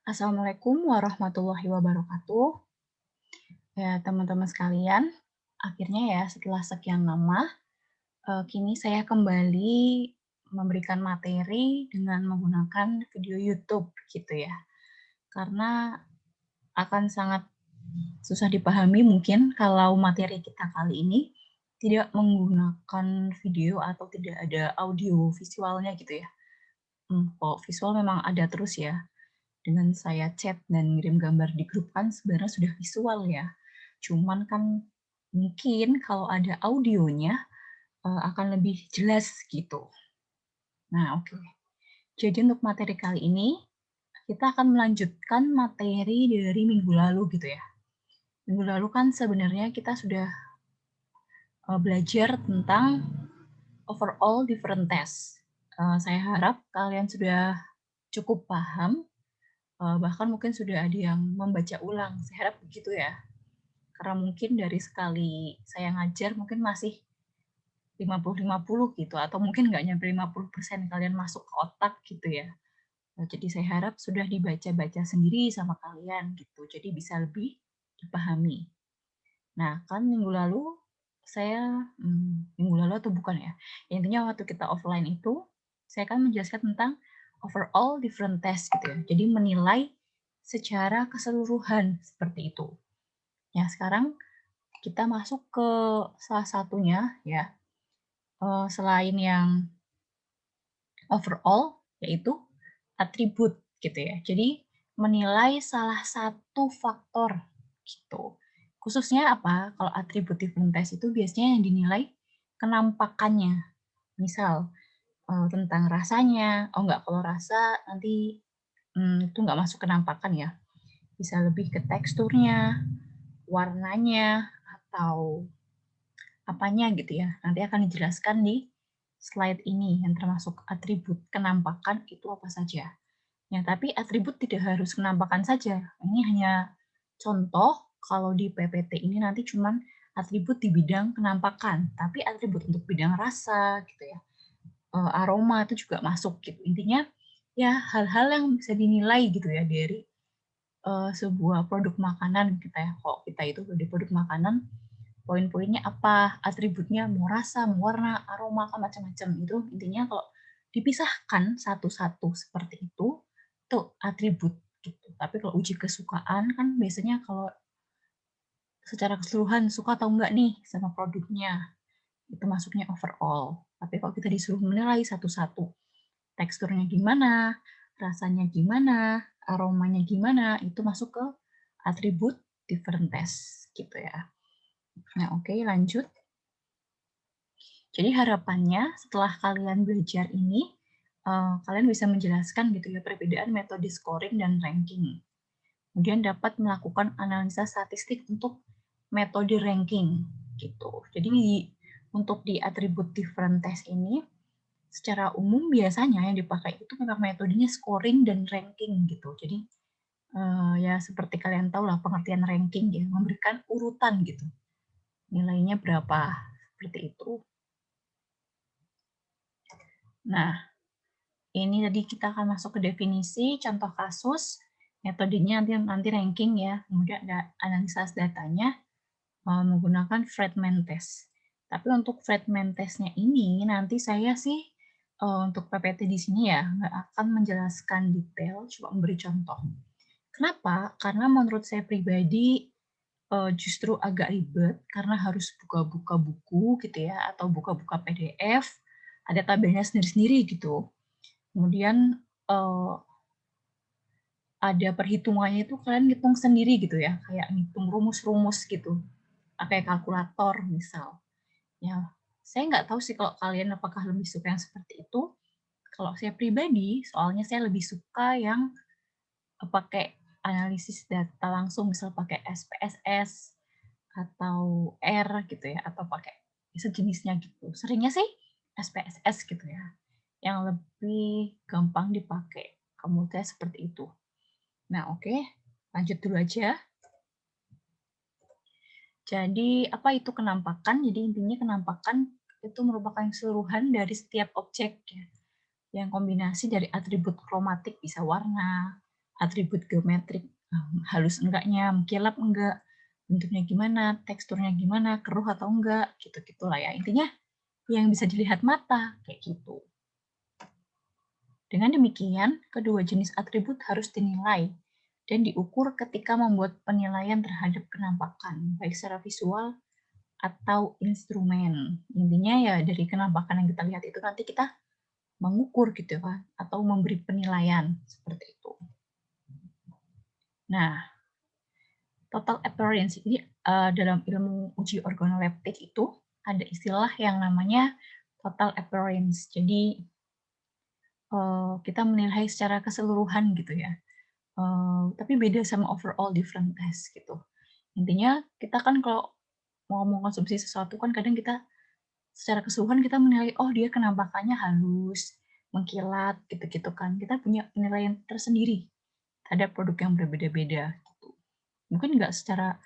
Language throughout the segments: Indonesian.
Assalamualaikum warahmatullahi wabarakatuh. Ya, teman-teman sekalian, akhirnya ya setelah sekian lama, kini saya kembali memberikan materi dengan menggunakan video YouTube gitu ya. Karena akan sangat susah dipahami mungkin kalau materi kita kali ini tidak menggunakan video atau tidak ada audio visualnya gitu ya. Kalau visual memang ada terus ya. Dengan saya chat dan ngirim gambar di grup kan sebenarnya sudah visual ya. Cuman kan mungkin kalau ada audionya, akan lebih jelas gitu. Nah, oke. Jadi untuk materi kali ini, kita akan melanjutkan materi dari minggu lalu gitu ya. Minggu lalu kan sebenarnya kita sudah belajar tentang overall different test. Saya harap kalian sudah cukup paham, bahkan mungkin sudah ada yang membaca ulang. Saya harap begitu ya. Karena mungkin dari sekali saya ngajar mungkin masih 50-50 gitu, atau mungkin nggak nyampe 50% kalian masuk ke otak gitu ya. Jadi saya harap sudah dibaca-baca sendiri sama kalian gitu, jadi bisa lebih dipahami. Nah, kan minggu lalu saya, minggu lalu atau bukan ya, intinya waktu kita offline itu, saya kan menjelaskan tentang overall different test gitu ya, jadi menilai secara keseluruhan seperti itu. Ya, sekarang kita masuk ke salah satunya ya, selain yang overall, yaitu atribut gitu ya. Jadi menilai salah satu faktor gitu. Khususnya apa? Kalau atribut different test itu biasanya yang dinilai kenampakannya. Misal tentang rasanya, oh enggak, kalau rasa nanti itu enggak masuk kenampakan ya. Bisa lebih ke teksturnya, warnanya, atau apanya gitu ya. Nanti akan dijelaskan di slide ini yang termasuk atribut kenampakan itu apa saja. Ya, tapi atribut tidak harus kenampakan saja. Ini hanya contoh kalau di PPT ini nanti cuman atribut di bidang kenampakan, tapi atribut untuk bidang rasa gitu ya. Aroma itu juga masuk gitu. Intinya ya hal-hal yang bisa dinilai gitu ya dari sebuah produk makanan kita ya. Kalau kita itu di produk makanan, poin-poinnya apa, atributnya mau rasa, mau warna, aroma, kan macam-macam. Itu intinya kalau dipisahkan satu-satu seperti itu atribut gitu. Tapi kalau uji kesukaan kan biasanya kalau secara keseluruhan suka atau enggak nih sama produknya, itu masuknya overall. Tapi kalau kita disuruh menilai satu-satu, teksturnya gimana, rasanya gimana, aromanya gimana, itu masuk ke atribut different test gitu ya. Nah, oke, lanjut. Jadi harapannya setelah kalian belajar ini, kalian bisa menjelaskan gitu ya perbedaan metode scoring dan ranking. Kemudian dapat melakukan analisa statistik untuk metode ranking gitu. Jadi untuk di atribut different test ini secara umum biasanya yang dipakai itu memang metodenya scoring dan ranking gitu. Jadi ya seperti kalian tahu lah pengertian ranking ya, memberikan urutan gitu. Nilainya berapa seperti itu. Nah, ini tadi kita akan masuk ke definisi, contoh kasus, metodenya nanti ranking ya, kemudian ada analisa datanya menggunakan Fredman test. Tapi untuk Fredman testnya ini nanti saya sih untuk PPT di sini ya nggak akan menjelaskan detail, cuma memberi contoh. Kenapa? Karena menurut saya pribadi justru agak ribet karena harus buka-buka buku gitu ya atau buka-buka PDF, ada tabelnya sendiri-sendiri gitu. Kemudian ada perhitungannya itu kalian ngitung sendiri gitu ya, kayak ngitung rumus-rumus gitu, pakai kalkulator misal. Ya, saya nggak tahu sih kalau kalian apakah lebih suka yang seperti itu. Kalau saya pribadi, soalnya saya lebih suka yang pakai analisis data langsung, misal pakai SPSS atau R gitu ya, atau pakai sejenisnya gitu. Seringnya sih SPSS gitu ya, yang lebih gampang dipakai. Kemudian seperti itu. Nah, oke, lanjut dulu aja. Jadi, apa itu kenampakan? Jadi, intinya kenampakan itu merupakan keseluruhan dari setiap objek ya, yang kombinasi dari atribut kromatik, bisa warna, atribut geometrik, halus enggaknya, mengkilap enggak, bentuknya gimana, teksturnya gimana, keruh atau enggak, gitu-gitulah ya. Intinya yang bisa dilihat mata, kayak gitu. Dengan demikian, kedua jenis atribut harus dinilai dan diukur ketika membuat penilaian terhadap penampakan, baik secara visual atau instrumen. Intinya ya dari penampakan yang kita lihat itu nanti kita mengukur gitu kan, atau memberi penilaian seperti itu. Nah, total appearance ini dalam ilmu uji organoleptik itu ada istilah yang namanya total appearance. Jadi kita menilai secara keseluruhan gitu ya. Tapi beda sama overall different test gitu. Intinya kita kan kalau mau mengkonsumsi sesuatu kan kadang kita secara keseluruhan kita menilai, oh dia kenampakannya halus, mengkilat, gitu-gitu kan. Kita punya penilaian tersendiri terhadap produk yang berbeda-beda. Gitu. Mungkin nggak secara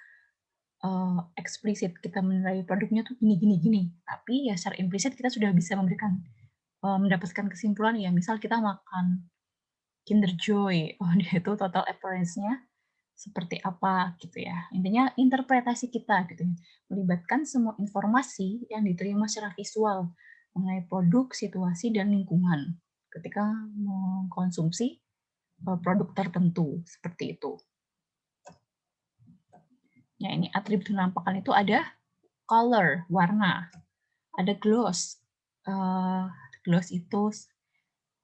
eksplisit kita menilai produknya tuh gini, tapi ya secara implisit kita sudah bisa mendapatkan kesimpulan ya. Misal kita makan Kinder Joy, oh dia itu total appearance-nya seperti apa gitu ya. Intinya interpretasi kita gitu ya. Melibatkan semua informasi yang diterima secara visual mengenai produk, situasi, dan lingkungan ketika mengkonsumsi produk tertentu seperti itu. Ya, ini atribut penampakan itu ada color, warna, ada gloss. Gloss itu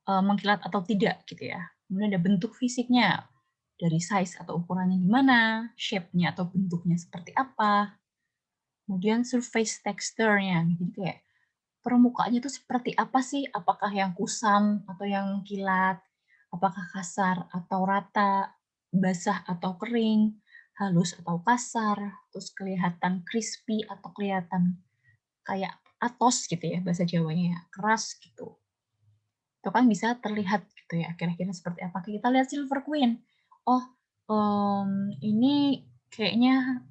mengkilat atau tidak gitu ya. Kemudian ada bentuk fisiknya, dari size atau ukurannya gimana, shape-nya atau bentuknya seperti apa. Kemudian surface texture-nya, jadi kayak permukaannya itu seperti apa sih? Apakah yang kusam atau yang kilat? Apakah kasar atau rata? Basah atau kering? Halus atau kasar? Terus kelihatan crispy atau kelihatan kayak atos gitu ya bahasa Jawanya, keras gitu. Itu kan bisa terlihat gitu ya, kira-kira seperti apa. Kita lihat Silver Queen. Oh, ini kayaknya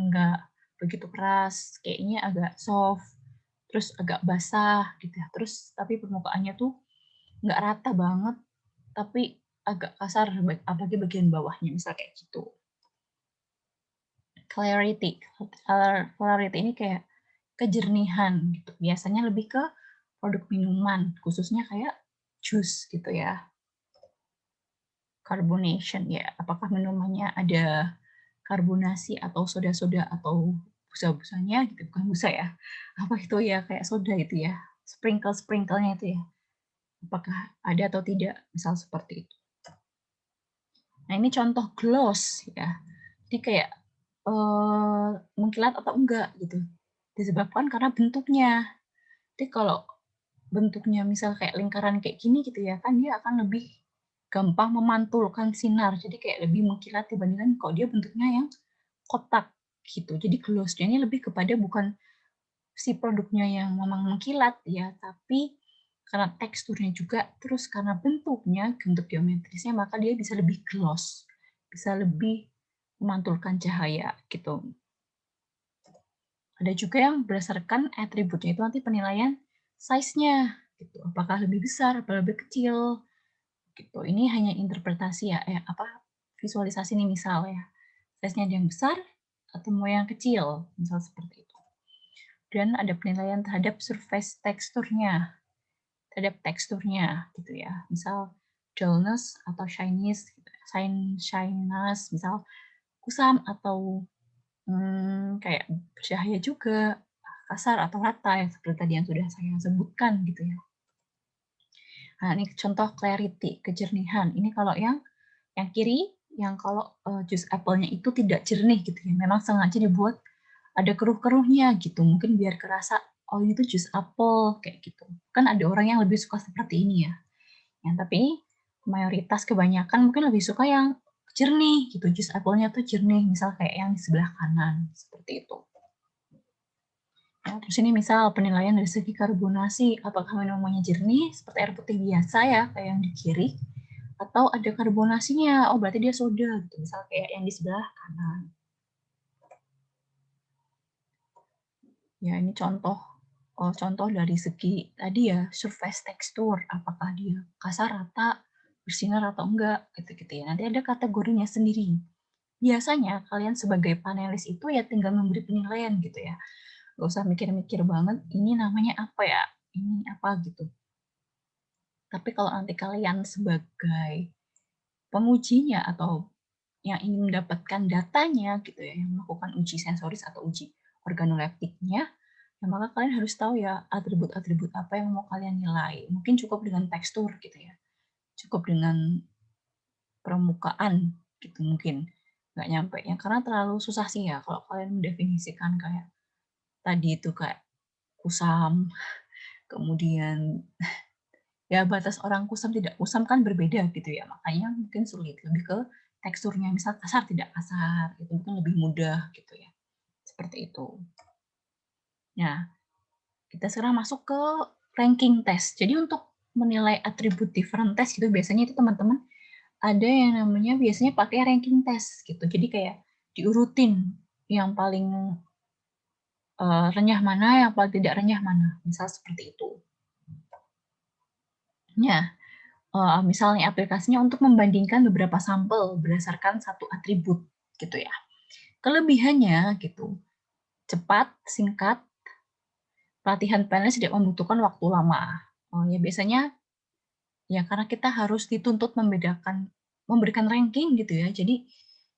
nggak begitu keras, kayaknya agak soft, terus agak basah gitu ya. Terus tapi permukaannya tuh nggak rata banget, tapi agak kasar, apalagi bagian bawahnya, misal kayak gitu. Clarity. Clarity ini kayak kejernihan gitu. Biasanya lebih ke produk minuman, khususnya kayak jus gitu ya. Carbonation ya, apakah minumannya ada karbonasi atau soda-soda atau busa-busanya gitu, bukan busa ya. Apa itu ya, kayak soda itu ya. Sprinkle-sprinklenya itu ya. Apakah ada atau tidak, misal seperti itu. Nah, ini contoh gloss ya. Jadi kayak mengkilat atau enggak gitu. Disebabkan karena bentuknya. Jadi kalau bentuknya misal kayak lingkaran kayak gini gitu ya, kan dia akan lebih gampang memantulkan sinar. Jadi kayak lebih mengkilat dibandingkan kalau dia bentuknya yang kotak gitu. Jadi glossnya ini lebih kepada bukan si produknya yang memang mengkilat ya, tapi karena teksturnya juga, terus karena bentuknya, bentuk geometrisnya, maka dia bisa lebih gloss, bisa lebih memantulkan cahaya gitu. Ada juga yang berdasarkan atributnya itu nanti penilaian size-nya, gitu. Apakah lebih besar, atau lebih kecil, gitu. Ini hanya interpretasi ya, visualisasi nih misal ya. Size-nya ada yang besar atau mau yang kecil, misal seperti itu. Dan ada penilaian terhadap surface teksturnya, gitu ya. Misal dullness atau shyness, gitu. Shyness, misal kusam atau kayak bercahaya juga, kasar atau rata ya seperti tadi yang sudah saya sebutkan gitu ya. Nah, ini contoh clarity, kejernihan. Ini kalau yang kiri, yang kalau jus apelnya itu tidak jernih gitu ya. Memang sengaja dibuat ada keruh-keruhnya gitu. Mungkin biar kerasa, oh ini tuh jus apel kayak gitu. Kan ada orang yang lebih suka seperti ini ya. Tapi mayoritas kebanyakan mungkin lebih suka yang jernih gitu. Jus apelnya tuh jernih, misal kayak yang di sebelah kanan seperti itu. Ya, terus ini misal penilaian dari segi karbonasi, apakah minumannya jernih seperti air putih biasa ya, kayak yang di kiri, atau ada karbonasinya, oh berarti dia soda, gitu. Misal kayak yang di sebelah kanan. Ya ini contoh dari segi tadi ya, surface texture, apakah dia kasar, rata, bersinar atau enggak, gitu-gitu ya. Nanti ada kategorinya sendiri. Biasanya kalian sebagai panelis itu ya tinggal memberi penilaian gitu ya. Nggak usah mikir-mikir banget, ini namanya apa ya, ini apa gitu. Tapi kalau nanti kalian sebagai pengujinya atau yang ingin mendapatkan datanya gitu ya, yang melakukan uji sensoris atau uji organoleptiknya, ya maka kalian harus tahu ya atribut-atribut apa yang mau kalian nilai. Mungkin cukup dengan tekstur gitu ya, cukup dengan permukaan gitu mungkin, nggak nyampe ya, karena terlalu susah sih ya kalau kalian mendefinisikan kayak tadi itu kayak kusam, kemudian ya batas orang kusam tidak kusam kan berbeda gitu ya, makanya mungkin sulit, lebih ke teksturnya, misal kasar tidak kasar, itu mungkin lebih mudah gitu ya, seperti itu. Nah, kita sekarang masuk ke ranking test. Jadi untuk menilai atribut different test gitu biasanya itu teman-teman ada yang namanya biasanya pakai ranking test gitu. Jadi kayak diurutin yang paling renyah mana, yang paling tidak renyah mana, misal seperti itu. Nah, misalnya aplikasinya untuk membandingkan beberapa sampel berdasarkan satu atribut gitu ya. Kelebihannya gitu, cepat, singkat, pelatihan PNS tidak membutuhkan waktu lama. Oh ya biasanya ya karena kita harus dituntut memberikan ranking gitu ya. Jadi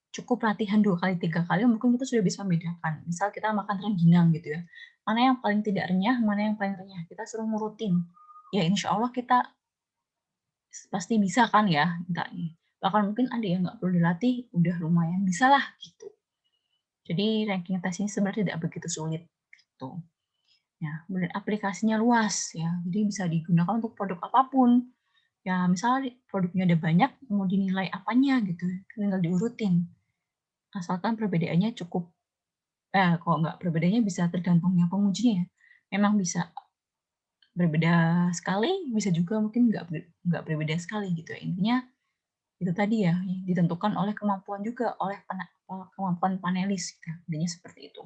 cukup latihan 2 kali 3 kali mungkin kita sudah bisa membedakan. Misal kita makan rengginang gitu ya. Mana yang paling tidak renyah, mana yang paling renyah. Kita suruh ngurutin. Ya insya Allah kita pasti bisa kan ya. Bahkan mungkin ada yang nggak perlu dilatih, udah lumayan bisa lah gitu. Jadi ranking tes ini sebenarnya tidak begitu sulit gitu. Ya, kemudian aplikasinya luas ya, jadi bisa digunakan untuk produk apapun. Ya, misalnya produknya ada banyak, mau dinilai apanya gitu, tinggal diurutin. Asalkan perbedaannya cukup, kalau nggak perbedaannya bisa tergantung yang pengujinya ya. Memang bisa berbeda sekali, bisa juga mungkin nggak berbeda sekali gitu ya. Intinya itu tadi ya, ditentukan oleh kemampuan juga, oleh kemampuan panelis. Gitu. Intinya seperti itu.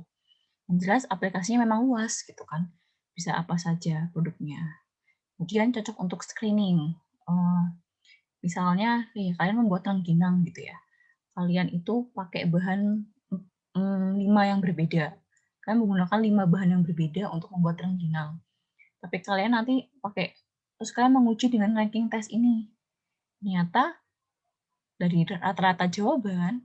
Yang jelas aplikasinya memang luas gitu kan, bisa apa saja produknya. Kemudian cocok untuk screening. Misalnya kalian membuat rengginang gitu ya. Kalian itu pakai bahan 5 yang berbeda. Kalian menggunakan 5 bahan yang berbeda untuk membuat rengginang. Tapi kalian nanti terus kalian menguji dengan ranking test ini. Ternyata dari rata-rata jawaban,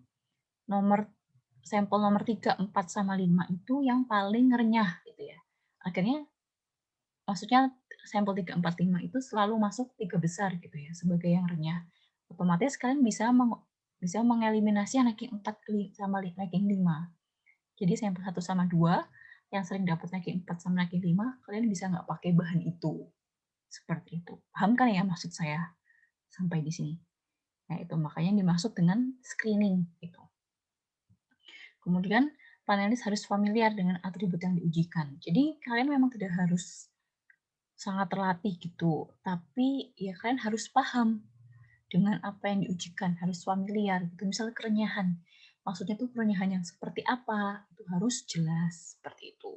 sampel nomor 3, 4, sama 5 itu yang paling renyah gitu ya. Akhirnya maksudnya sampel 3, 4, 5 itu selalu masuk 3 besar gitu ya sebagai yang renyah. Otomatis kalian bisa mengeliminasi ranking 4 sama ranking 5. Jadi sampel 1 sama 2 yang sering dapat ranking 4 sama ranking 5, kalian bisa nggak pakai bahan itu. Seperti itu. Paham kan ya maksud saya sampai di sini? Nah, itu makanya dimaksud dengan screening itu. Kemudian panelis harus familiar dengan atribut yang diujikan. Jadi kalian memang tidak harus sangat terlatih gitu, tapi ya kalian harus paham dengan apa yang diujikan, harus familiar gitu. Misalnya kerenyahan, maksudnya itu kerenyahan yang seperti apa, itu harus jelas seperti itu.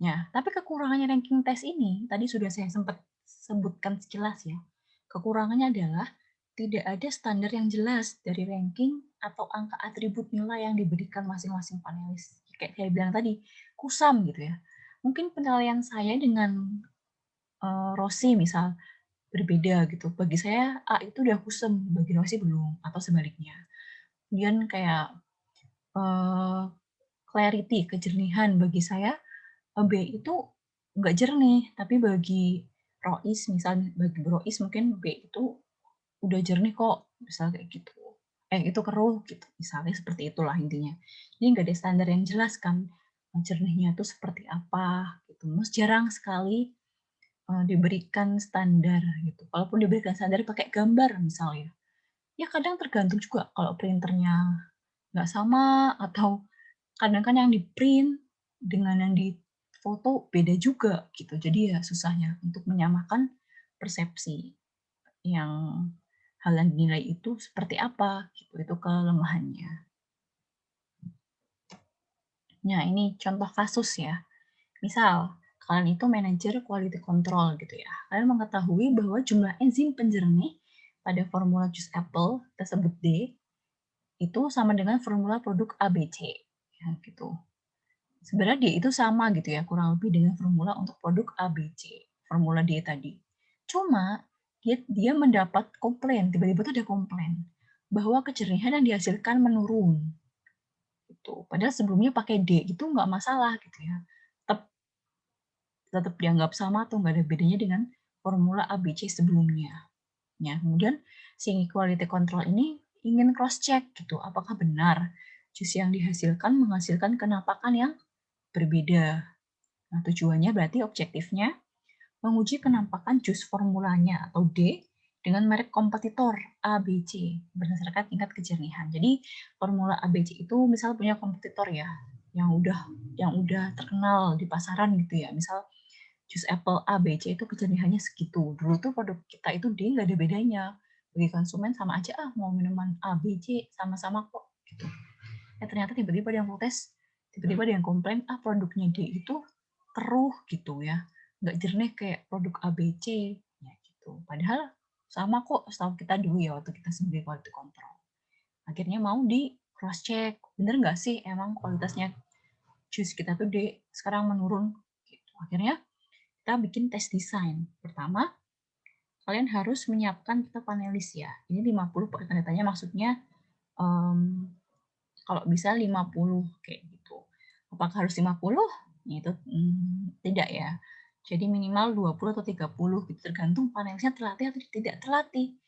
Ya, tapi kekurangannya ranking test ini, tadi sudah saya sempat sebutkan sekilas ya, kekurangannya adalah tidak ada standar yang jelas dari ranking atau angka atribut nilai yang diberikan masing-masing panelis. Kayak saya bilang tadi, kusam gitu ya. Mungkin penilaian saya dengan Rossi misal berbeda gitu. Bagi saya A itu udah kusam, bagi Rossi belum, atau sebaliknya. Kemudian kayak clarity, kejernihan bagi saya B itu nggak jernih, tapi bagi Rois misalnya bagi Rois mungkin B itu udah jernih kok, misal kayak gitu. Itu keruh gitu, misalnya seperti itulah intinya. Jadi nggak ada standar yang jelas kan jernihnya itu seperti apa gitu. Terus jarang sekali diberikan standar gitu. Kalaupun diberikan standar pakai gambar misalnya, ya kadang tergantung juga kalau printernya nggak sama atau kadang kan yang di print dengan yang di foto beda juga gitu. Jadi ya susahnya untuk menyamakan persepsi yang hal yang dinilai itu seperti apa gitu. Itu kelemahannya. Nah, ini contoh kasus ya. Misal, kalian itu manajer quality control gitu ya. Kalian mengetahui bahwa jumlah enzim penjernih pada formula jus apple, kita sebut D, itu sama dengan formula produk ABC. Ya, gitu. Sebenarnya D itu sama gitu ya, kurang lebih dengan formula untuk produk ABC, formula D tadi. Cuma dia mendapat komplain, tiba-tiba tuh ada komplain bahwa kejernihan yang dihasilkan menurun. Gitu. Padahal sebelumnya pakai D itu nggak masalah gitu ya. Tetap dianggap sama atau nggak ada bedanya dengan formula ABC sebelumnya. Ya, kemudian si quality control ini ingin cross check gitu, apakah benar jus yang dihasilkan menghasilkan kenampakan yang berbeda. Nah, tujuannya berarti objektifnya menguji kenampakan jus formulanya atau D dengan merek kompetitor ABC berdasarkan tingkat kejernihan. Jadi formula ABC itu misal punya kompetitor ya yang udah terkenal di pasaran gitu ya. Misal jus apple ABC itu kejernihannya segitu. Dulu tuh produk kita itu D nggak ada bedanya. Bagi konsumen sama aja mau minuman ABC sama-sama kok gitu. Ternyata tiba-tiba ada yang protes, tiba-tiba ada yang komplain produknya D itu keruh gitu ya, nggak jernih kayak produk ABC ya gitu. Padahal sama kok setahu kita dulu ya waktu kita sebagai quality control. Akhirnya mau di cross check, bener nggak sih emang kualitasnya jus kita tuh D sekarang menurun gitu. Akhirnya kita bikin tes desain. Pertama, kalian harus menyiapkan data panelis ya. Ini 50 pakai tanda tanya maksudnya kalau bisa 50 kayak gitu. Apakah harus 50? Itu tidak ya. Jadi minimal 20 atau 30 gitu tergantung panelisnya terlatih atau tidak terlatih.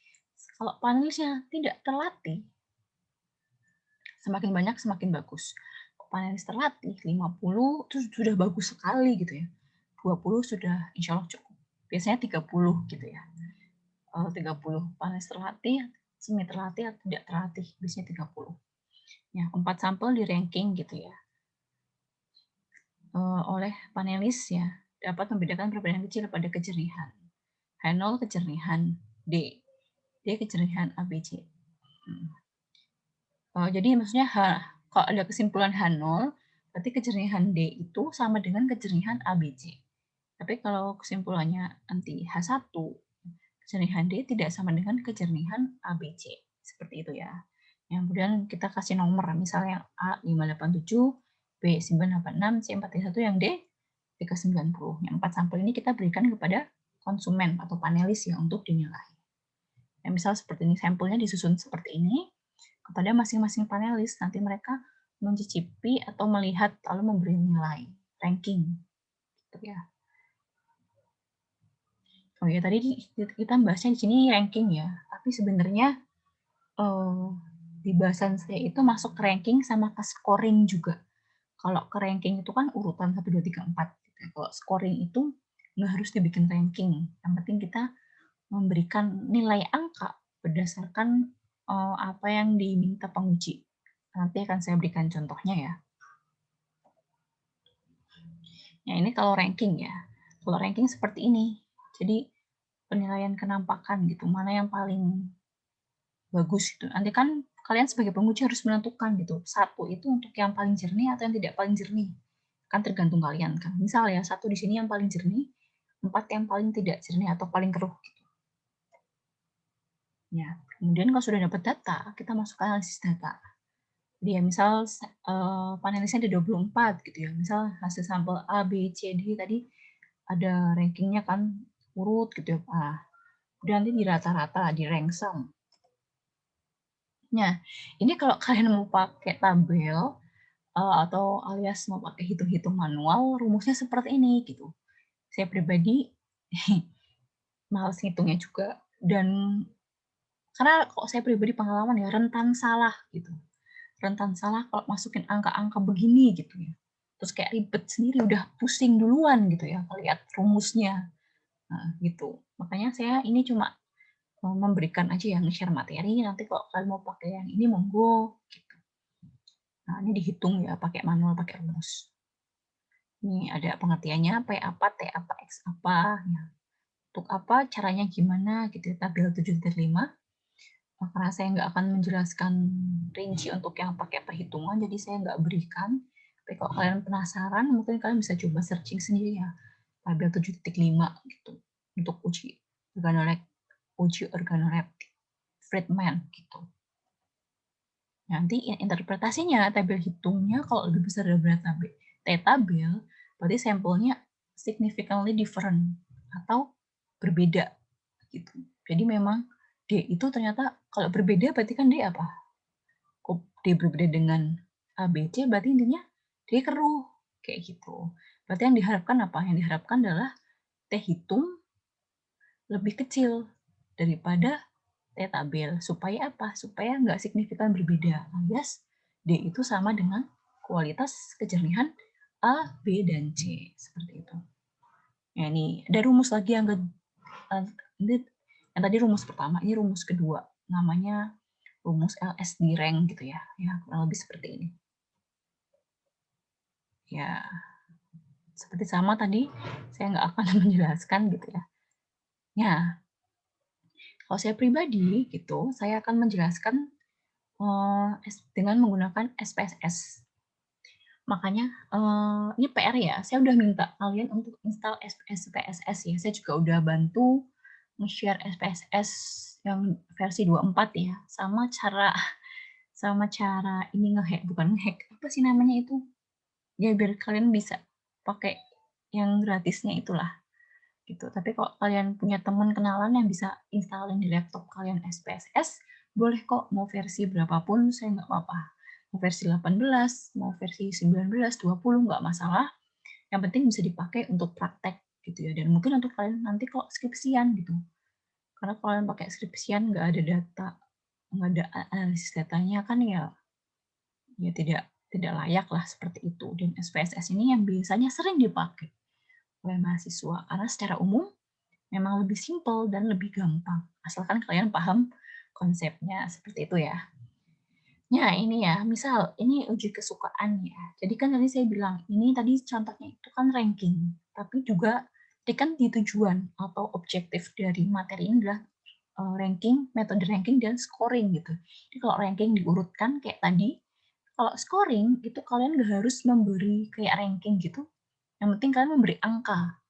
Kalau panelisnya tidak terlatih, semakin banyak semakin bagus. Panelis terlatih 50 itu sudah bagus sekali gitu ya. 20 sudah insya Allah cukup. Biasanya 30 gitu ya. 30 panelis terlatih, semi terlatih atau tidak terlatih, biasanya 30. Ya, 4 sampel di ranking gitu ya. Oleh panelis ya, dapat membedakan perbedaan kecil pada kejernihan. H0 kejernihan D. D kejernihan ABC. Jadi maksudnya kalau ada kesimpulan H0, berarti kejernihan D itu sama dengan kejernihan ABC. Tapi kalau kesimpulannya nanti H1, kejernihan D tidak sama dengan kejernihan ABC. Seperti itu ya. Yang kemudian kita kasih nomor, misalnya A587, B986, C431, yang D 390. Yang 4 sampel ini kita berikan kepada konsumen atau panelis ya untuk dinilai. Ya, misal seperti ini, sampelnya disusun seperti ini, kepada masing-masing panelis, nanti mereka mencicipi atau melihat lalu memberi nilai, ranking. Gitu ya. Oh ya, tadi kita bahasnya di sini ranking ya, tapi sebenarnya di bahasan saya itu masuk ke ranking sama ke scoring juga. Kalau ke ranking itu kan urutan 1, 2, 3, 4. Kalau scoring itu nggak harus dibikin ranking. Yang penting kita memberikan nilai angka berdasarkan apa yang diminta penguji. Nanti akan saya berikan contohnya ya. Ya, ini kalau ranking ya. Kalau ranking seperti ini. Jadi penilaian kenampakan gitu, mana yang paling bagus gitu. Nanti kan kalian sebagai penguji harus menentukan gitu. 1 itu untuk yang paling jernih atau yang tidak paling jernih. Kan tergantung kalian kan. Misal ya 1 di sini yang paling jernih, 4 yang paling tidak jernih atau paling keruh gitu. Ya, kemudian kalau sudah dapat data, kita masukkan analisis data. Jadi ya misal panelisnya ada 24 gitu ya. Misal hasil sampel A, B, C, D tadi ada rankingnya kan urut gitu ya. Kemudian nanti di rata-rata, di rank sum. Nah, ini kalau kalian mau pakai tabel atau alias mau pakai hitung-hitung manual, rumusnya seperti ini gitu. Saya pribadi males ngitungnya juga, dan karena kok saya pribadi pengalaman ya rentan salah gitu. Rentan salah kalau masukin angka-angka begini gitu ya. Terus kayak ribet sendiri, udah pusing duluan gitu ya lihat rumusnya. Nah, gitu. Makanya saya ini cuma memberikan aja yang share materi, nanti kalau kalian mau pakai yang ini monggo gitu. Nah, ini dihitung ya pakai manual, pakai rumus. Ini ada pengertiannya, P apa, T apa, X apa. Ya. Untuk apa, caranya gimana gitu, tabel 7.5. Karena saya nggak akan menjelaskan rinci untuk yang pakai perhitungan, jadi saya nggak berikan. Tapi kalau kalian penasaran, mungkin kalian bisa coba searching sendiri ya. Tabel 7.5 gitu, untuk uji organoleptik. Friedman gitu. Nanti interpretasinya tabel hitungnya kalau lebih besar dari T-tabel, berarti sampelnya significantly different atau berbeda gitu. Jadi memang D itu ternyata kalau berbeda berarti kan D apa? Kok D berbeda dengan A, B, C berarti intinya D keruh kayak gitu. Berarti yang diharapkan apa? Yang diharapkan adalah T hitung lebih kecil daripada T-tabel. Supaya apa? Supaya nggak signifikan berbeda. Alias D itu sama dengan kualitas kejernihan A, B, dan C. Seperti itu. Ya, ini ada rumus lagi yang tadi rumus pertama, ini rumus kedua. Namanya rumus LSD rank gitu ya. Ya, kurang lebih seperti ini. Ya, seperti sama tadi, saya nggak akan menjelaskan gitu ya. Ya, kalau saya pribadi gitu, saya akan menjelaskan dengan menggunakan SPSS. Makanya ini PR ya, saya udah minta kalian untuk install SPSS ya. Saya juga udah bantu nge-share SPSS yang versi 24 ya, sama cara ini ngehack, bukan ngehack, apa sih namanya itu? Ya biar kalian bisa pakai yang gratisnya itulah gitu. Tapi kalau kalian punya teman kenalan yang bisa installin di laptop kalian SPSS, boleh kok mau versi berapapun, saya nggak apa-apa. Mau versi 18, mau versi 19, 20, nggak masalah. Yang penting bisa dipakai untuk praktek gitu ya. Dan mungkin untuk kalian nanti kok skripsian gitu. Karena kalau kalian pakai skripsian nggak ada data, nggak ada analisis datanya kan ya tidak layak lah seperti itu. Dan SPSS ini yang biasanya sering dipakai oleh mahasiswa karena secara umum memang lebih simpel dan lebih gampang. Asalkan kalian paham konsepnya seperti itu ya. Ya, ini ya, misal ini uji kesukaan ya. Jadi kan tadi saya bilang, ini tadi contohnya itu kan ranking. Tapi juga ini kan di tujuan atau objektif dari materi ini adalah ranking, metode ranking, dan scoring gitu. Jadi kalau ranking diurutkan kayak tadi, kalau scoring itu kalian gak harus memberi kayak ranking gitu. Yang penting kalian memberi angka.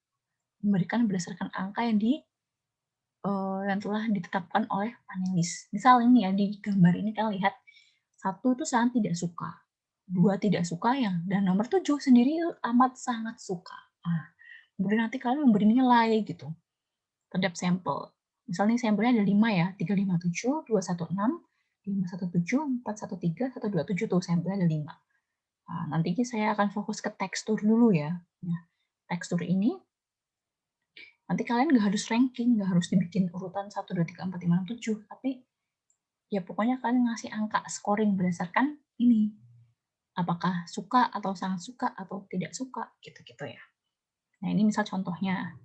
Memberikan berdasarkan angka yang telah ditetapkan oleh panelis. Misal ini ya, di gambar ini kalian lihat, 1 itu sangat tidak suka, 2 tidak suka yang, dan nomor 7 sendiri amat sangat suka. Nah, kemudian nanti kalian memberi nilai gitu terhadap sampel. Misalnya sampelnya ada 5 ya, 357, 216, 517, 413, 127 tuh sampelnya ada 5. Nah, nanti saya akan fokus ke tekstur dulu ya. Nah, tekstur ini nanti kalian nggak harus ranking, nggak harus dibikin urutan 1, 2, 3, 4, 5, 6, 7, tapi ya pokoknya kalian ngasih angka scoring berdasarkan ini. Apakah suka atau sangat suka atau tidak suka, gitu-gitu ya. Nah ini misal contohnya.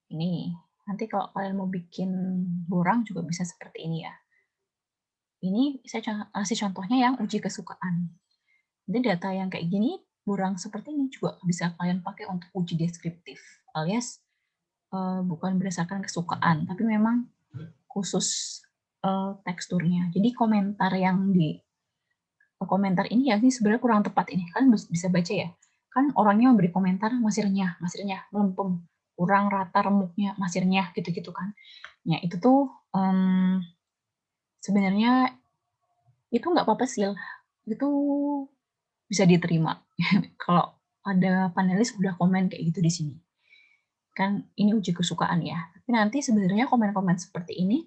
Ini, nanti kalau kalian mau bikin borang juga bisa seperti ini ya. Ini saya kasih contohnya yang uji kesukaan. Jadi data yang kayak gini, borang seperti ini juga bisa kalian pakai untuk uji deskriptif, alias bukan berdasarkan kesukaan, tapi memang khusus teksturnya. Jadi komentar ini ya ini sebenarnya kurang tepat ini. Kan bisa baca ya. Kan orangnya memberi komentar masih renyah, melempem, kurang rata remuknya, masih renyah gitu-gitu kan. Ya itu tuh sebenarnya itu nggak apa-apa sih. Itu bisa diterima. Kalau ada panelis udah komen kayak gitu di sini. Kan ini uji kesukaan ya. Tapi nanti sebenarnya komen-komen seperti ini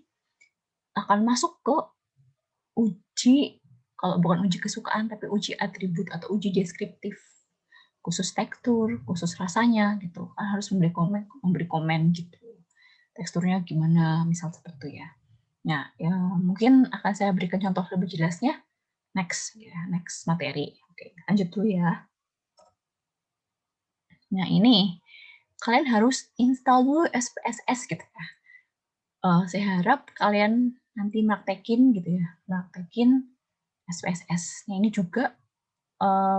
akan masuk ke uji, kalau bukan uji kesukaan tapi uji atribut atau uji deskriptif, khusus tekstur, khusus rasanya gitu kan, harus memberi komen gitu, teksturnya gimana misal seperti itu ya. Nah ya mungkin akan saya berikan contoh lebih jelasnya next materi. Oke, lanjut dulu ya. Nah ini kalian harus install dulu SPSS gitu ya. Saya harap kalian nanti praktekin gitu ya, praktekin SPSS. Nah ini juga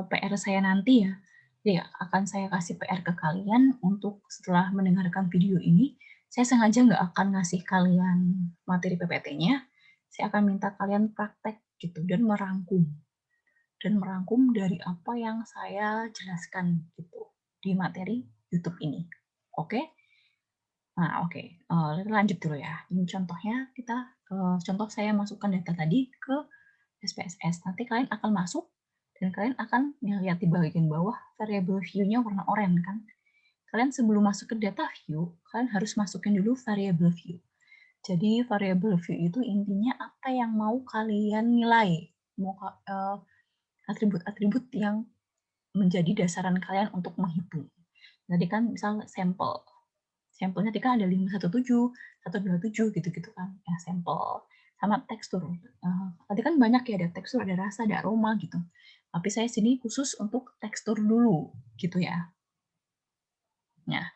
PR saya nanti ya. Jadi akan saya kasih PR ke kalian untuk setelah mendengarkan video ini, saya sengaja nggak akan ngasih kalian materi PPT-nya, saya akan minta kalian praktek gitu dan merangkum. Dan merangkum dari apa yang saya jelaskan gitu di materi YouTube ini. Oke? Nah, oke. Kita lanjut dulu ya. Ini contohnya kita contoh saya masukkan data tadi ke SPSS. Nanti kalian akan masuk dan kalian akan lihat di bagian bawah variable view-nya warna oranye kan. Kalian sebelum masuk ke data view, kalian harus masukin dulu variable view. Jadi variable view itu intinya apa yang mau kalian nilai, mau atribut-atribut yang menjadi dasaran kalian untuk menghitung. Jadi kan misal sampel. Sampelnya tadi kan ada 517, 127 gitu-gitu kan. Ya, sampel. Sama tekstur. Tadi kan banyak ya, ada tekstur, ada rasa, ada aroma gitu. Tapi saya sini khusus untuk tekstur dulu gitu ya. Nah,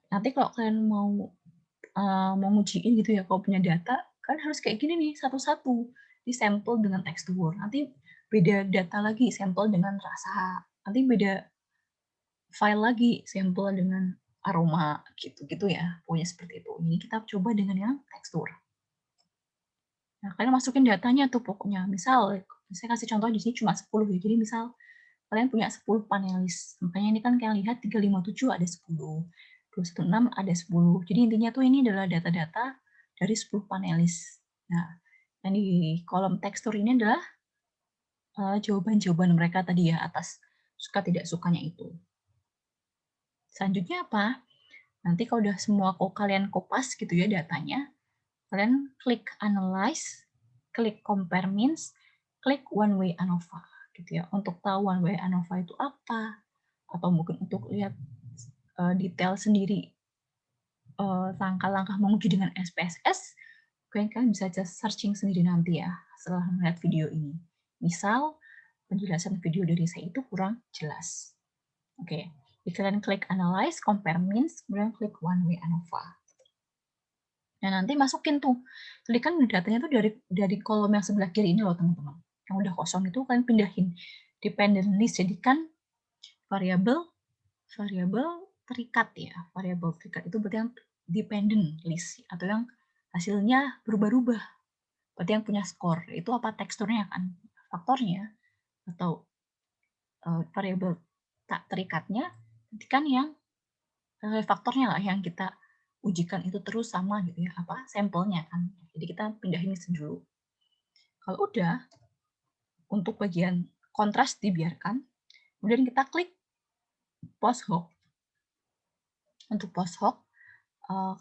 nanti kalau kalian mau ngujiin gitu ya, kalau punya data, kan harus kayak gini nih, satu-satu. Di sampel dengan tekstur. Nanti beda data lagi, sampel dengan rasa. Nanti beda file lagi, sampel dengan aroma, gitu-gitu ya. Pokoknya seperti itu. Ini kita coba dengan yang tekstur. Nah, kalian masukin datanya tuh pokoknya. Misal, saya kasih contoh di sini cuma 10 ya. Jadi misal, kalian punya 10 panelis. Makanya ini kan kalian lihat 357 ada 10. 216 ada 10. Jadi intinya tuh ini adalah data-data dari 10 panelis. Nah, yang di kolom tekstur ini adalah jawaban-jawaban mereka tadi ya atas suka tidak sukanya itu. Selanjutnya apa? Nanti kalau udah semua kalian kopas gitu ya datanya, kalian klik analyze, klik compare means, klik one way ANOVA gitu ya. Untuk tahu one way ANOVA itu apa, atau mungkin untuk lihat detail sendiri langkah-langkah menguji dengan SPSS, kalian bisa searching sendiri nanti ya setelah melihat video ini. Misal penjelasan video dari saya itu kurang jelas. Oke, kalian klik analyze, compare means, kemudian klik one way ANOVA. Nah, nanti masukin tuh. Tadi kan datanya tuh dari kolom yang sebelah kiri ini loh, teman-teman. Yang udah kosong itu kalian pindahin dependent list, jadikan variabel terikat ya. Variabel terikat itu berarti yang dependent list atau yang hasilnya berubah-ubah. Berarti yang punya skor. Itu apa teksturnya kan? Faktornya atau variabel tak terikatnya, kan yang faktornya lah yang kita ujikan itu terus sama gitu ya, apa sampelnya kan. Jadi kita pindahin dulu. Kalau udah, untuk bagian kontras dibiarkan, kemudian kita klik post hoc. Untuk post hoc,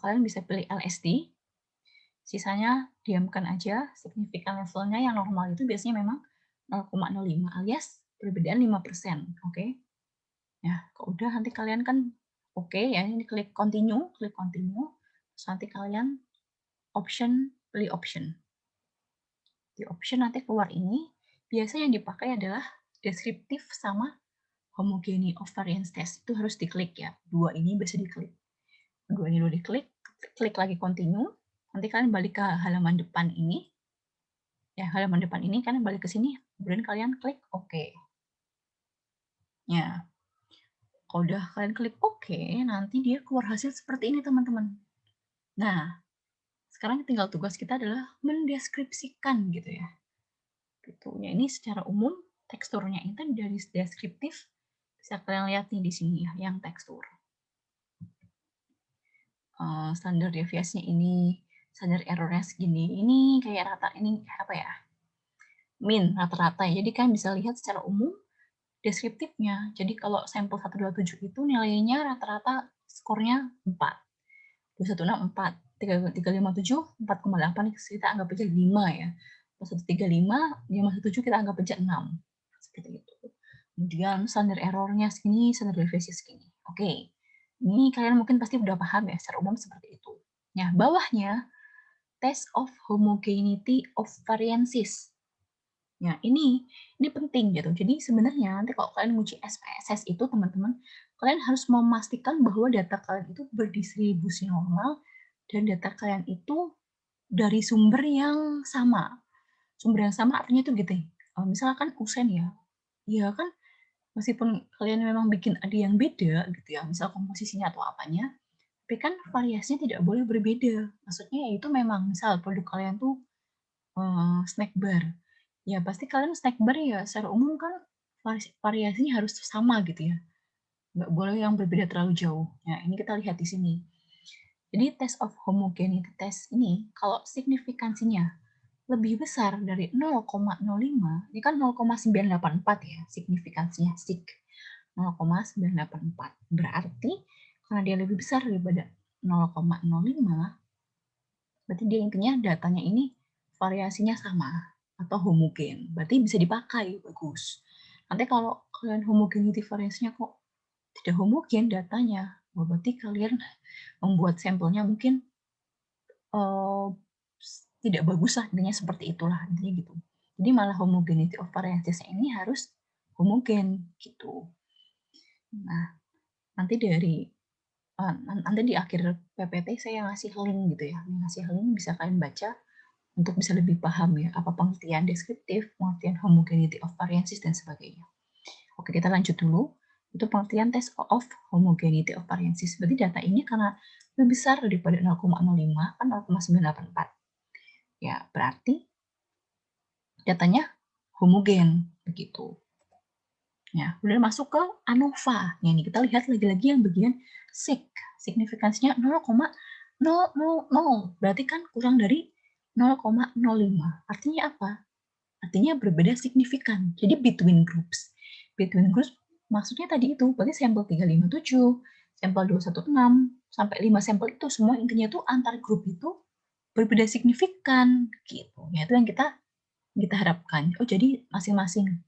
kalian bisa pilih LSD, sisanya diamkan aja. Signifikan levelnya yang normal itu biasanya memang 0,05 alias perbedaan 5%. Oke. Ya, kalau udah nanti kalian kan oke ya, ini klik continue, terus nanti kalian pilih option. Di option nanti keluar ini, biasanya yang dipakai adalah deskriptif sama homogeny of variance test. Itu harus diklik ya. Dua ini bisa diklik. Dua ini udah diklik, klik lagi continue. Nanti kalian balik ke halaman depan ini. Ya, halaman depan ini kalian balik ke sini, kemudian kalian klik OK. Ya, kalau udah kalian klik OK, nanti dia keluar hasil seperti ini, teman-teman. Nah, sekarang tinggal tugas kita adalah mendeskripsikan gitu ya. Gitu. Ya, ini secara umum teksturnya itu dari deskriptif bisa kalian lihat nih di sini ya, yang tekstur. Standar deviasinya ini, standar errornya segini. Ini kayak rata, ini apa ya? Min, rata-rata ya. Jadi kan bisa lihat secara umum deskriptifnya. Jadi kalau sampel 127 itu nilainya rata-rata skornya 4. 216 4. 357 4,8 kita anggap aja 5 ya. 135 517 kita anggap aja 6. Seperti itu. Kemudian standar errornya segini, standar deviasi segini. Oke. Ini kalian mungkin pasti udah paham ya secara umum seperti itu. Nah, bawahnya test of homogeneity of variances. Ya, ini penting gitu. Jadi sebenarnya nanti kalau kalian menguji SPSS itu teman-teman, kalian harus memastikan bahwa data kalian itu berdistribusi normal dan data kalian itu dari sumber yang sama. Sumber yang sama artinya itu gitu. Misalkan Usen ya. Ya kan meskipun kalian memang bikin ada yang beda gitu ya, misal komposisinya atau apanya, tapi kan variasinya tidak boleh berbeda. Maksudnya itu memang misal produk kalian tuh snack bar. Ya pasti kalian snack bar ya secara umum kan variasinya harus sama gitu ya. Nggak boleh yang berbeda terlalu jauh. Nah, ini kita lihat di sini. Jadi test of homogeneity test ini, kalau signifikansinya lebih besar dari 0,05, ini kan 0,984 ya, signifikansinya sig 0,984. Berarti karena dia lebih besar daripada 0,05, berarti dia intinya datanya ini variasinya sama atau homogen. Berarti bisa dipakai, bagus. Nanti kalau kalian homogeneity variasinya kok tidak homogen datanya, berarti kalian membuat sampelnya mungkin uh, tidak bagus lah, intinya seperti itulah, intinya gitu. Jadi malah homogeneity of variances ini harus homogen gitu. Nah, nanti nanti di akhir PPT saya ngasih link gitu ya, ngasih link bisa kalian baca untuk bisa lebih paham ya apa pengertian deskriptif, pengertian homogeneity of variances dan sebagainya. Oke, kita lanjut dulu. Itu pengertian test of homogeneity of variances. Berarti data ini karena lebih besar daripada 0,05 kan 0,984. Ya, berarti datanya homogen begitu. Ya, udah masuk ke ANOVA. Ya, ini kita lihat lagi-lagi yang bagian sig. Signifikansinya 0,000. Berarti kan kurang dari 0,05. Artinya apa? Artinya berbeda signifikan. Jadi between groups. Between groups maksudnya tadi itu, berarti sampel 357, sampel 216, sampai 5 sampel itu semua intinya itu antar grup itu berbeda signifikan gitu. Ya, itu yang kita harapkan. Oh, jadi masing-masing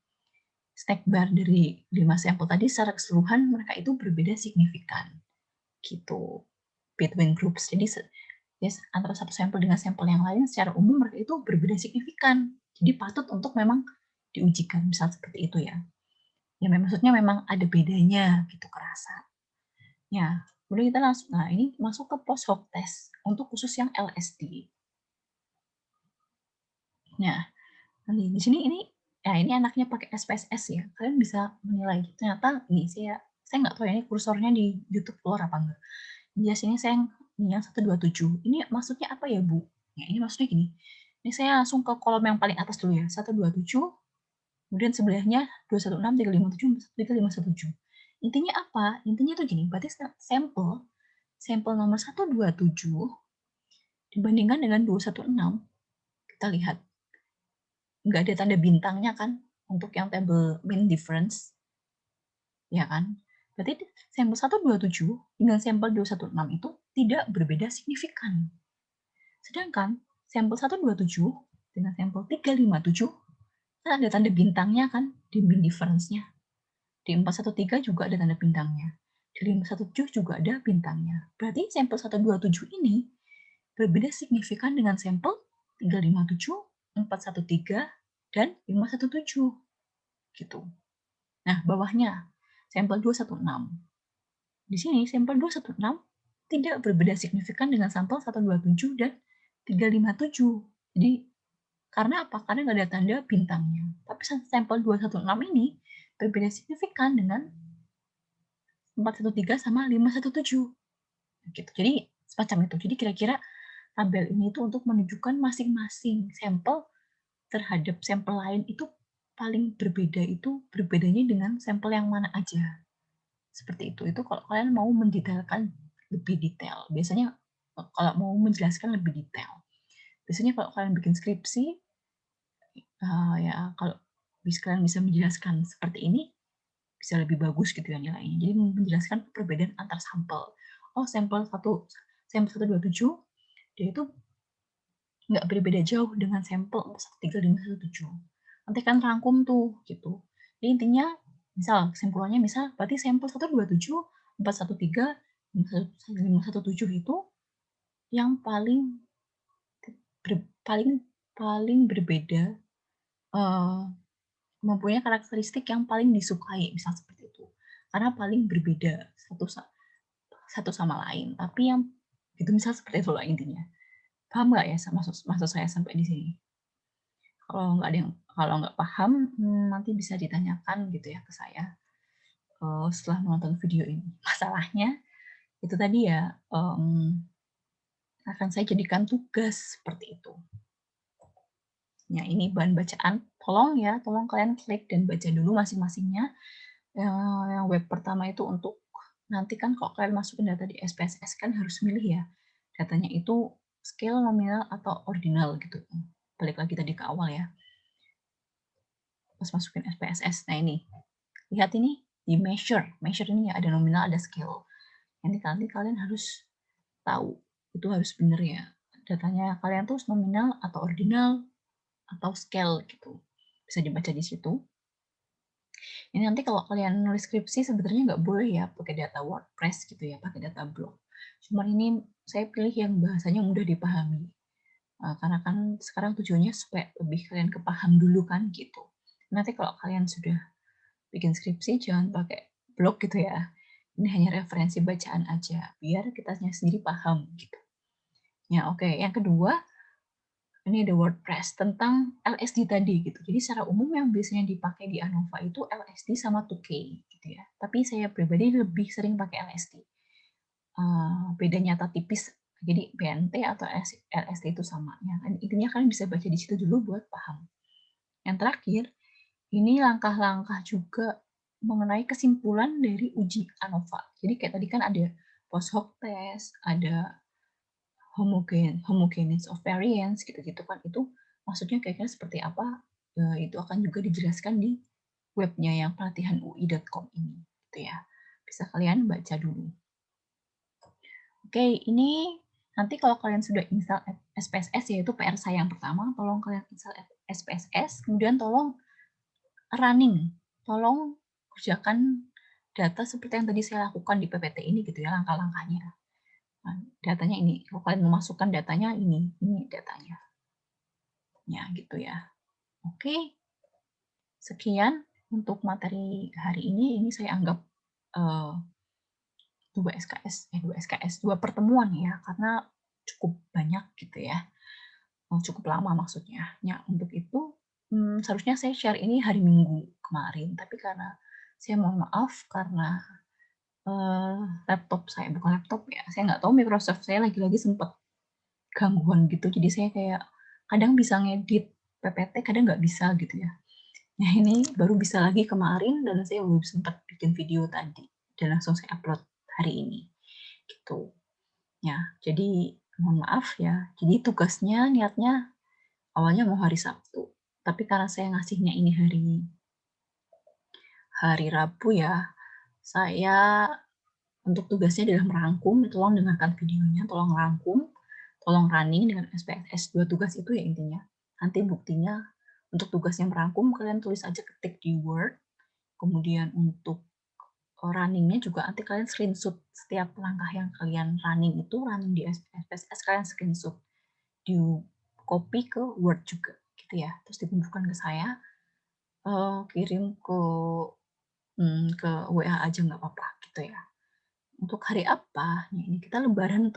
stack bar dari 5 sampel tadi secara keseluruhan mereka itu berbeda signifikan gitu between groups. Jadi yes, antara satu sampel dengan sampel yang lain secara umum mereka itu berbeda signifikan. Jadi patut untuk memang diujikan misal seperti itu ya. Ya maksudnya memang ada bedanya gitu kerasa. Ya, kemudian kita langsung, nah ini masuk ke post hoc test untuk khusus yang LSD. Nah, di sini ini anaknya pakai SPSS ya. Kalian bisa menilai. Ternyata ini saya nggak tahu ya ini kursornya di YouTube keluar apa enggak. Di sini saya yang 127. Ini maksudnya apa ya, Bu? Ya, ini maksudnya gini. Ini saya langsung ke kolom yang paling atas dulu ya. 127, kemudian sebelahnya 216, 357, 3517. Intinya apa? Intinya itu gini, berarti sampel nomor 127 dibandingkan dengan 216, kita lihat nggak ada tanda bintangnya kan untuk yang table mean difference, ya kan? Berarti sampel 127 dengan sampel 216 itu tidak berbeda signifikan. Sedangkan sampel 127 dengan sampel 357 kan ada tanda bintangnya kan di mean difference-nya. Di 413 juga ada tanda bintangnya. Di 517 juga ada bintangnya. Berarti sampel 127 ini berbeda signifikan dengan sampel 357, 413, dan 517. Gitu. Nah, bawahnya sampel 216. Di sini sampel 216 tidak berbeda signifikan dengan sampel 127 dan 357. Jadi karena apa? Karena nggak ada tanda bintangnya. Tapi sampel 216 ini berbeda signifikan dengan 413 sama 517. Gitu. Jadi semacam itu. Jadi kira-kira tabel ini itu untuk menunjukkan masing-masing sampel terhadap sampel lain itu paling berbeda itu berbedanya dengan sampel yang mana aja. Seperti itu. Itu kalau kalian mau mendetailkan lebih detail. Biasanya kalau mau menjelaskan lebih detail. Biasanya kalau kalian bikin skripsi, ya kalau kalian bisa menjelaskan seperti ini, bisa lebih bagus gitu ya nilainya. Jadi menjelaskan perbedaan antar sampel. Oh, sampel 127 dia itu nggak berbeda jauh dengan sampel 13517. Nanti kan rangkum tuh gitu. Jadi intinya misal kesimpulannya berarti sampel 127, 413, 517 itu yang paling paling paling berbeda, mempunyai karakteristik yang paling disukai, misal seperti itu. Karena paling berbeda satu sama lain. Tapi yang itu misal seperti itulah intinya. Paham nggak ya maksud saya sampai di sini? Kalau nggak paham, nanti bisa ditanyakan gitu ya ke saya setelah menonton video ini. Masalahnya itu tadi ya akan saya jadikan tugas seperti itu. Ya, ini bahan bacaan. Tolong kalian klik dan baca dulu masing-masingnya. Yang web pertama itu untuk nanti kan kalau kalian masukin data di SPSS kan harus milih ya. datanya itu scale, nominal, atau ordinal gitu. Balik lagi tadi ke awal ya. Pas masukin SPSS. Nah ini, lihat ini di measure. Measure ini ada nominal, ada scale. Nanti kalian harus tahu, itu harus bener ya. Datanya kalian tuh nominal atau ordinal atau scale gitu. Bisa dibaca di situ. Ini nanti kalau kalian nulis skripsi sebenarnya nggak boleh ya pakai data WordPress gitu ya, pakai data blog. Cuma ini saya pilih yang bahasanya mudah dipahami. Karena kan sekarang tujuannya supaya lebih kalian kepaham dulu kan gitu. Nanti kalau kalian sudah bikin skripsi jangan pakai blog gitu ya. Ini hanya referensi bacaan aja biar kitanya sendiri paham gitu. Ya oke. Yang kedua, ini ada WordPress tentang LSD tadi gitu. Jadi secara umum yang biasanya dipakai di ANOVA itu LSD sama 2K gitu ya. Tapi saya pribadi lebih sering pakai LSD. Beda nyata tipis. Jadi BNT atau LSD itu sama. Ya, intinya kalian bisa baca di situ dulu buat paham. Yang terakhir, ini langkah-langkah juga mengenai kesimpulan dari uji ANOVA. Jadi kayak tadi kan ada post hoc test, ada homogeneous of variance gitu-gitu kan, itu maksudnya kayaknya seperti apa, itu akan juga dijelaskan di webnya yang pelatihanui.com ini gitu ya, bisa kalian baca dulu. Oke, ini nanti kalau kalian sudah install SPSS, yaitu PR saya yang pertama, tolong kalian install SPSS, kemudian tolong tolong kerjakan data seperti yang tadi saya lakukan di PPT ini gitu ya, langkah-langkahnya. Nah, datanya ini, kalau kalian memasukkan datanya ini datanya. Ya, gitu ya. Oke, sekian untuk materi hari ini saya anggap 2 SKS, 2 SKS, 2 pertemuan ya, karena cukup banyak gitu ya. Cukup lama maksudnya. Ya, untuk itu seharusnya saya share ini hari Minggu kemarin, tapi karena saya mohon maaf karena laptop saya, bukan laptop ya, saya nggak tahu Microsoft saya lagi-lagi sempat gangguan gitu, jadi saya kayak kadang bisa ngedit PPT, kadang nggak bisa gitu ya. Nah ini baru bisa lagi kemarin dan saya belum sempat bikin video tadi dan langsung saya upload hari ini gitu. Ya, jadi mohon maaf ya. Jadi tugasnya niatnya awalnya mau hari Sabtu, tapi karena saya ngasihnya ini hari Rabu ya, saya untuk tugasnya adalah merangkum, tolong dengarkan videonya, tolong rangkum, tolong running dengan SPSS. 2 tugas itu ya intinya. Nanti buktinya untuk tugasnya merangkum, kalian tulis aja, ketik di Word. Kemudian untuk running-nya juga nanti kalian screenshot setiap langkah yang kalian running itu, running di SPSS, kalian screenshot. Di copy ke Word juga gitu ya. Terus dikumpulkan ke saya, kirim ke WA aja nggak apa-apa gitu ya. Untuk hari apa? Nah, ini kita lebaran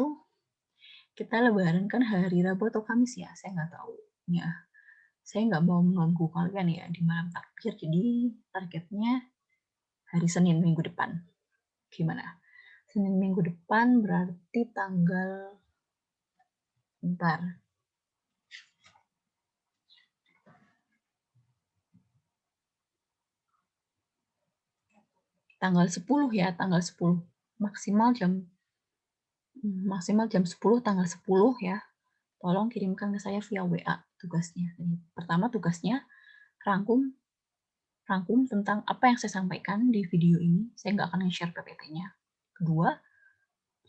kan hari Rabu atau Kamis ya, saya nggak tahu. Ya, saya nggak mau mengganggu kalian ya di malam takbir, jadi targetnya hari Senin minggu depan. Gimana? Senin minggu depan berarti tanggal 10 ya, tanggal 10. Maksimal jam 10 tanggal 10 ya. Tolong kirimkan ke saya via WA tugasnya. Pertama tugasnya rangkum tentang apa yang saya sampaikan di video ini. Saya nggak akan share PPT-nya. Kedua,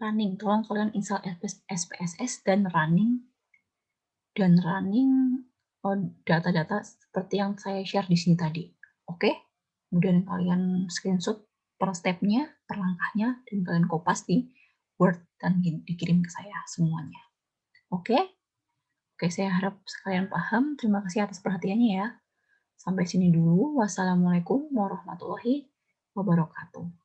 running. Tolong kalian install SPSS dan running data-data seperti yang saya share di sini tadi. Oke? Kemudian kalian screenshot per step-nya, per langkahnya, dan kalian kopas di Word dan dikirim ke saya semuanya. Oke? Oke, saya harap kalian paham. Terima kasih atas perhatiannya ya. Sampai sini dulu. Wassalamualaikum warahmatullahi wabarakatuh.